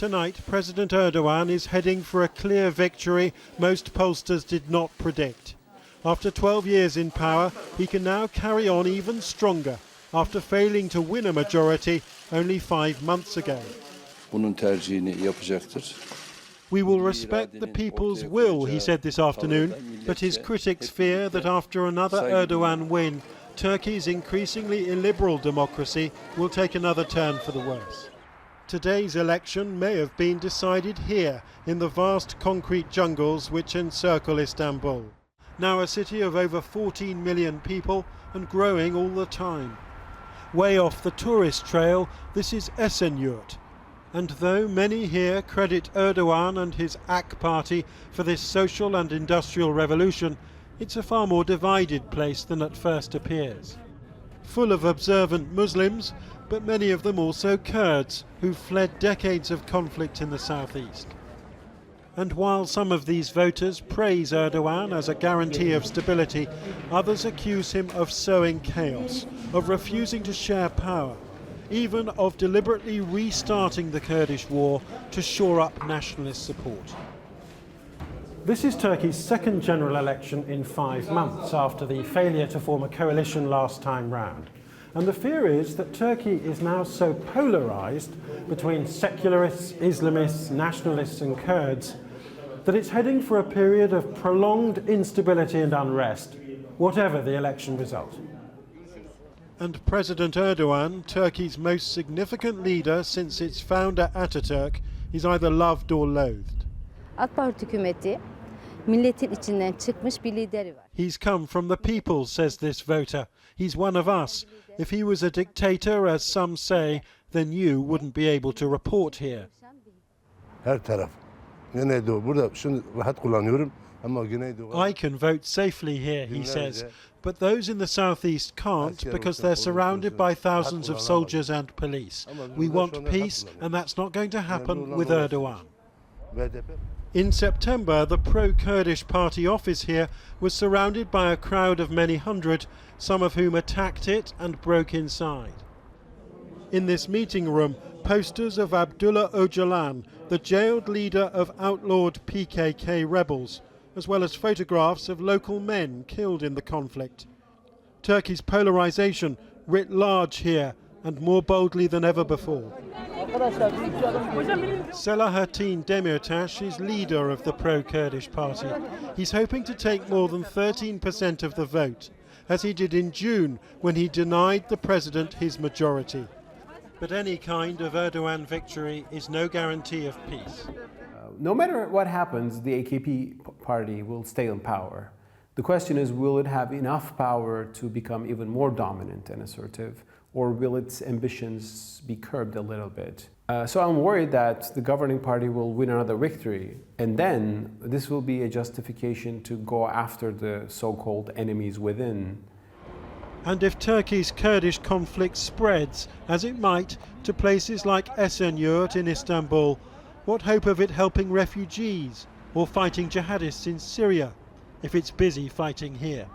tonight, President Erdogan is heading for a clear victory most pollsters did not predict. After 12 years in power, he can now carry on even stronger after failing to win a majority only 5 months ago. We will respect the people's will, he said this afternoon, but his critics fear that after another Erdogan win, Turkey's increasingly illiberal democracy will take another turn for the worse. Today's election may have been decided here, in the vast concrete jungles which encircle Istanbul. Now a city of over 14 million people and growing all the time. Way off the tourist trail, this is Esenyurt. And though many here credit Erdogan and his AK party for this social and industrial revolution, it's a far more divided place than at first appears. Full of observant Muslims, but many of them also Kurds, who've fled decades of conflict in the southeast. And while some of these voters praise Erdogan as a guarantee of stability, others accuse him of sowing chaos, of refusing to share power, even of deliberately restarting the Kurdish war to shore up nationalist support. This is Turkey's second general election in 5 months after the failure to form a coalition last time round. And the fear is that Turkey is now so polarised between secularists, Islamists, nationalists and Kurds that it's heading for a period of prolonged instability and unrest, whatever the election result. And President Erdogan, Turkey's most significant leader since its founder Atatürk, is either loved or loathed. AK Parti hükümeti milletin içinden çıkmış bir lideri var. He's come from the people, says this voter. He's one of us. If he was a dictator, as some say, then you wouldn't be able to report here. Her taraf. Burada şunu rahat kullanıyorum ama I can vote safely here, he says, but those in the southeast can't because they're surrounded by thousands of soldiers and police. We want peace, and that's not going to happen with Erdogan. In September, the pro-Kurdish party office here was surrounded by a crowd of many hundred, some of whom attacked it and broke inside. In this meeting room, posters of Abdullah Öcalan, the jailed leader of outlawed PKK rebels, as well as photographs of local men killed in the conflict. Turkey's polarisation writ large here and more boldly than ever before. Selahattin Demirtas is leader of the pro-Kurdish party. He's hoping to take more than 13% of the vote, as he did in June when he denied the president his majority. But any kind of Erdogan victory is no guarantee of peace. No matter what happens, the AKP party will stay in power. The question is, will it have enough power to become even more dominant and assertive, or will its ambitions be curbed a little bit? So I'm worried that the governing party will win another victory, and then this will be a justification to go after the so-called enemies within. And if Turkey's Kurdish conflict spreads, as it might, to places like Esenyurt in Istanbul, what hope of it helping refugees or fighting jihadists in Syria if it's busy fighting here?